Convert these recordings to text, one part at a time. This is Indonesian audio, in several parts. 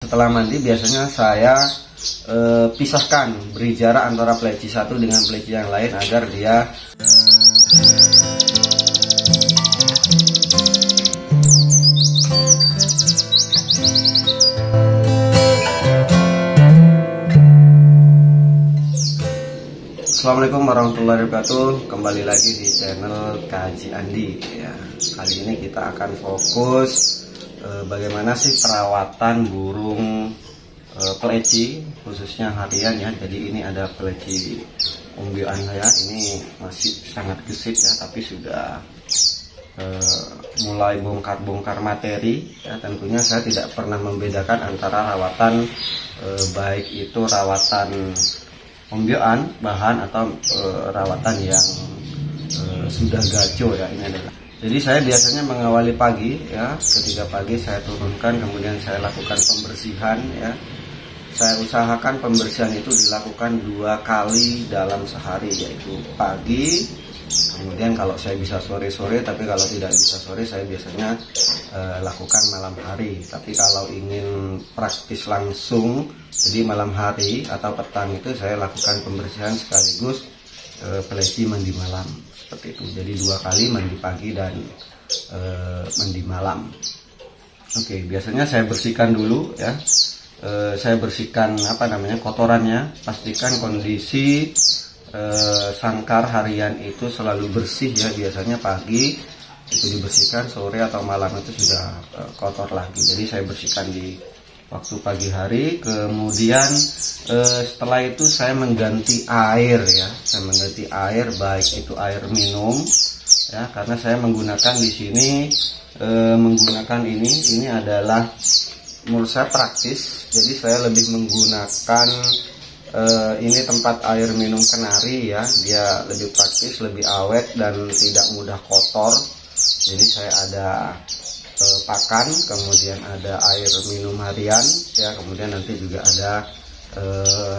setelah mandi biasanya saya pisahkan, beri jarak antara pleci satu dengan pleci yang lain agar dia Assalamualaikum warahmatullahi wabarakatuh. Kembali lagi di channel Kaji Andi ya. Kali ini kita akan fokus bagaimana sih perawatan burung pleci, khususnya harian ya. Jadi ini ada pleci ungguan saya, ini masih sangat gesit ya, tapi sudah mulai bongkar-bongkar materi ya. Tentunya saya tidak pernah membedakan antara rawatan baik itu rawatan pembioan bahan atau rawatan yang sudah gaco ya. Ini adalah, jadi saya biasanya mengawali pagi ya. Ketika pagi saya turunkan, kemudian saya lakukan pembersihan ya. Saya usahakan pembersihan itu dilakukan 2 kali dalam sehari, yaitu pagi, kemudian kalau saya bisa sore-sore, tapi kalau tidak bisa sore saya biasanya lakukan malam hari. Tapi kalau ingin praktis langsung, jadi malam hari atau petang itu saya lakukan pembersihan sekaligus pleci mandi malam, seperti itu. Jadi 2 kali, mandi pagi dan mandi malam. Oke, biasanya saya bersihkan dulu ya. Saya bersihkan kotorannya, pastikan kondisi sangkar harian itu selalu bersih ya. Biasanya pagi itu dibersihkan, sore atau malam itu sudah kotor lagi. Jadi saya bersihkan di waktu pagi hari. Kemudian setelah itu saya mengganti air ya. Saya mengganti air, baik itu air minum ya, karena saya menggunakan di sini menggunakan ini adalah menurut saya praktis. Jadi saya lebih menggunakan ini tempat air minum kenari ya. Dia lebih praktis, lebih awet dan tidak mudah kotor. Jadi saya ada pakan, kemudian ada air minum harian ya, kemudian nanti juga ada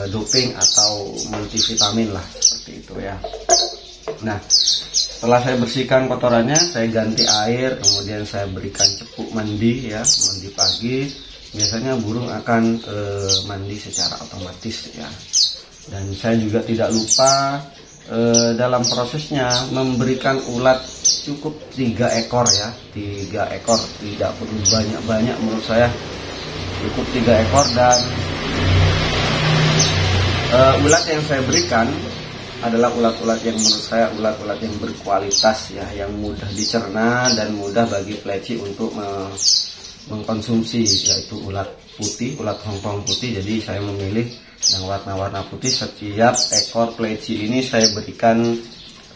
doping atau multivitamin lah, seperti itu ya. Nah, setelah saya bersihkan kotorannya, saya ganti air, kemudian saya berikan cepuk mandi ya. Mandi pagi biasanya burung akan mandi secara otomatis ya. Dan saya juga tidak lupa dalam prosesnya memberikan ulat cukup 3 ekor ya. 3 ekor, tidak perlu banyak-banyak, menurut saya cukup 3 ekor. Dan ulat yang saya berikan adalah ulat-ulat yang menurut saya ulat-ulat yang berkualitas ya, yang mudah dicerna dan mudah bagi pleci untuk mengkonsumsi, yaitu ulat putih, ulat Hongkong putih. Jadi saya memilih yang warna-warna putih. Setiap ekor pleci ini saya berikan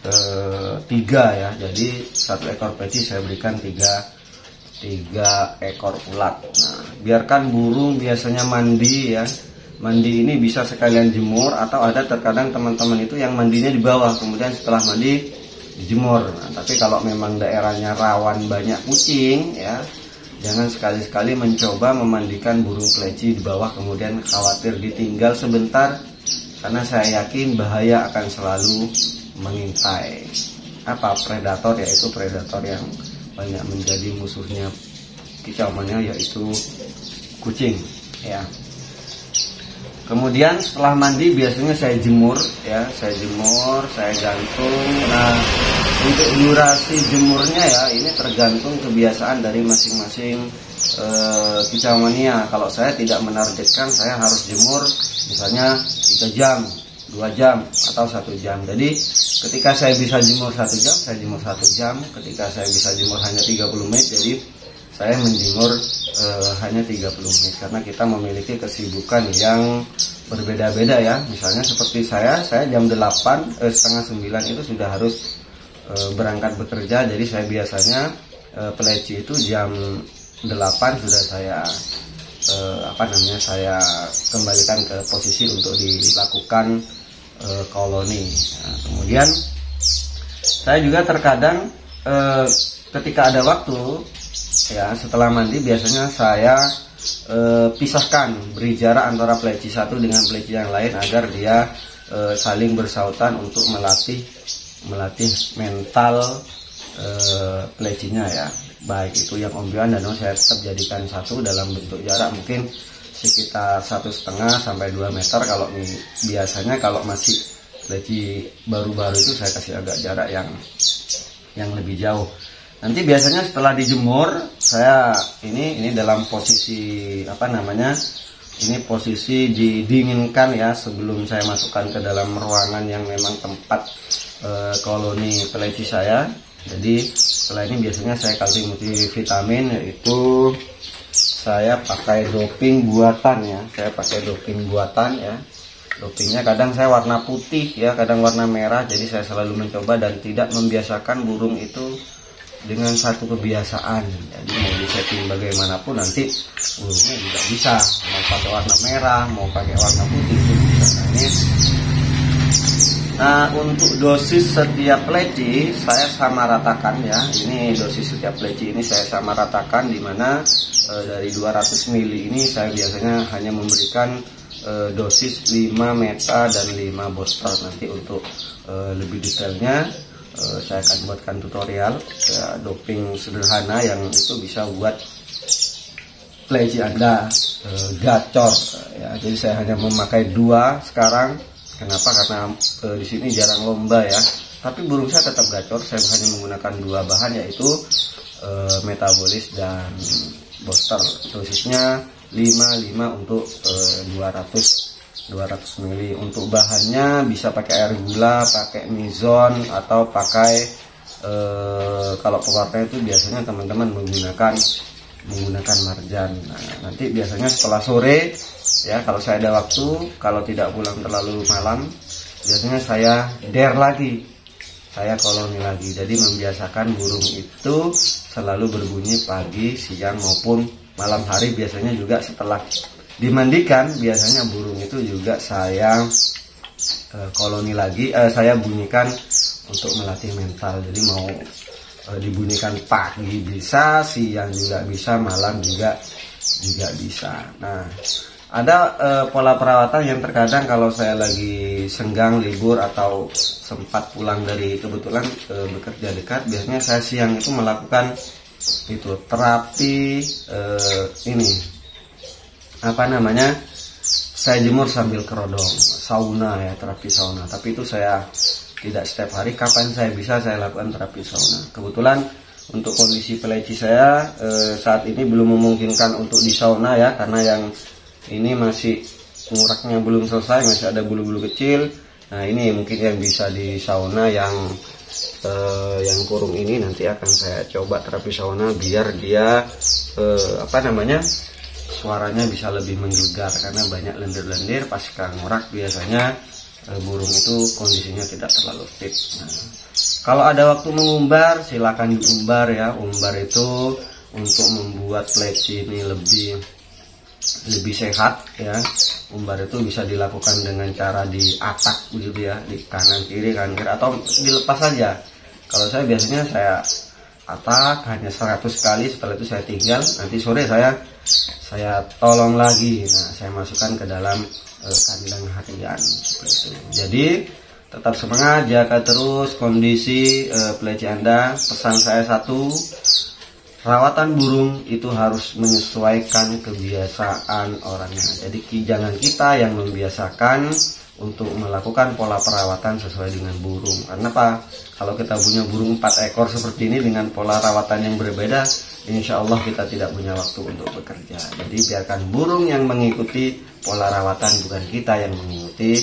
3 ya. Jadi 1 ekor pleci saya berikan 3 ekor ulat. Nah, biarkan burung biasanya mandi ya. Mandi ini bisa sekalian jemur, atau ada terkadang teman-teman itu yang mandinya di bawah, kemudian setelah mandi dijemur. Nah, tapi kalau memang daerahnya rawan banyak kucing ya, jangan sekali-sekali mencoba memandikan burung pleci di bawah kemudian khawatir ditinggal sebentar, karena saya yakin bahaya akan selalu mengintai predator, yaitu predator yang banyak menjadi musuhnya kicauannya, yaitu kucing ya. Kemudian setelah mandi biasanya saya jemur ya, saya gantung. Nah, untuk durasi jemurnya ya, ini tergantung kebiasaan dari masing-masing kicauannya. Kalau saya tidak menargetkan saya harus jemur misalnya 3 jam, 2 jam, atau 1 jam. Jadi ketika saya bisa jemur 1 jam, saya jemur 1 jam. Ketika saya bisa jemur hanya 30 menit, jadi saya menjemur hanya 30 menit, karena kita memiliki kesibukan yang berbeda-beda ya. Misalnya seperti saya jam 8, setengah 9 itu sudah harus berangkat bekerja. Jadi saya biasanya pleci itu jam 8 sudah saya saya kembalikan ke posisi untuk dilakukan koloni. Nah, kemudian saya juga terkadang ketika ada waktu ya, setelah mandi biasanya saya pisahkan, beri jarak antara pleci satu dengan pleci yang lain agar dia saling bersautan untuk melatih mental plecinya ya. Baik itu yang onggoan dan saya tetap jadikan satu dalam bentuk jarak mungkin sekitar 1,5 sampai 2 meter. Kalau biasanya kalau masih leci baru-baru itu saya kasih agak jarak yang lebih jauh. Nanti biasanya setelah dijemur, saya ini dalam posisi ini posisi didinginkan ya, sebelum saya masukkan ke dalam ruangan yang memang tempat koloni peleci saya. Jadi setelah ini biasanya saya kasih multivitamin, yaitu saya pakai doping buatan ya. Dopingnya kadang saya warna putih ya, kadang warna merah. Jadi saya selalu mencoba dan tidak membiasakan burung itu dengan satu kebiasaan. Jadi mau disetting bagaimanapun nanti burungnya juga bisa, mau pakai warna merah, mau pakai warna putih itu bisa. Nah, untuk dosis setiap leci saya sama ratakan ya. Ini dosis setiap leci ini saya sama ratakan, dimana dari 200 ml ini saya biasanya hanya memberikan dosis 5 meta dan 5 booster. Nanti untuk lebih detailnya saya akan buatkan tutorial ya, doping sederhana yang itu bisa buat peleci Anda gacor ya. Jadi saya hanya memakai 2 sekarang. Kenapa? Karena di sini jarang lomba ya. Tapi burung saya tetap gacor. Saya hanya menggunakan 2 bahan, yaitu metabolis dan booster. Dosisnya 5 untuk 200 ml. Untuk bahannya bisa pakai air gula, pakai mizon, atau pakai kalau pewarna itu biasanya teman-teman menggunakan marjan. Nah, nanti biasanya setelah sore ya, kalau saya ada waktu, kalau tidak pulang terlalu malam, biasanya saya saya koloni lagi. Jadi membiasakan burung itu selalu berbunyi pagi, siang maupun malam hari. Biasanya juga setelah dimandikan, biasanya burung itu juga saya koloni lagi, saya bunyikan untuk melatih mental. Jadi mau dibunyikan pagi bisa, siang juga bisa, malam juga bisa. Nah, ada pola perawatan yang terkadang kalau saya lagi senggang, libur, atau sempat pulang dari kebetulan bekerja dekat, biasanya saya siang itu melakukan itu terapi saya jemur sambil kerodong, sauna ya, terapi sauna. Tapi itu saya tidak setiap hari, kapan saya bisa saya lakukan terapi sauna. Kebetulan untuk kondisi peleci saya saat ini belum memungkinkan untuk di sauna ya, karena yang ini masih nguraknya belum selesai, masih ada bulu-bulu kecil. Nah, ini mungkin yang bisa di sauna, yang kurung ini nanti akan saya coba terapi sauna biar dia suaranya bisa lebih menggelegar, karena banyak lendir-lendir pasca ngurak biasanya burung itu kondisinya tidak terlalu fit. Nah, kalau ada waktu mengumbar, silakan diumbar ya. Umbar itu untuk membuat peleci ini lebih sehat ya. Umbar itu bisa dilakukan dengan cara diatak begitu ya, di kanan kiri atau dilepas saja. Kalau saya biasanya saya atak hanya 100 kali, setelah itu saya tinggal, nanti sore saya tolong lagi. Nah, saya masukkan ke dalam kandang harian seperti itu. Jadi tetap semangat, jaga terus kondisi peleci Anda. Pesan saya satu, rawatan burung itu harus menyesuaikan kebiasaan orangnya. Jadi jangan kita yang membiasakan untuk melakukan pola perawatan sesuai dengan burung. Karena apa? Kalau kita punya burung 4 ekor seperti ini dengan pola rawatan yang berbeda, insya Allah kita tidak punya waktu untuk bekerja. Jadi biarkan burung yang mengikuti pola rawatan, bukan kita yang mengikuti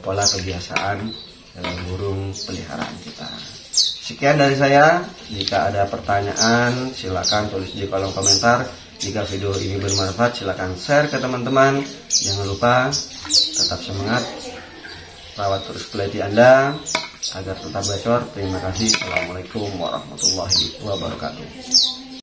pola kebiasaan burung peliharaan kita. Sekian dari saya. Jika ada pertanyaan, silakan tulis di kolom komentar. Jika video ini bermanfaat, silakan share ke teman-teman. Jangan lupa tetap semangat, rawat terus peleci Anda agar tetap gacor. Terima kasih. Assalamualaikum warahmatullahi wabarakatuh.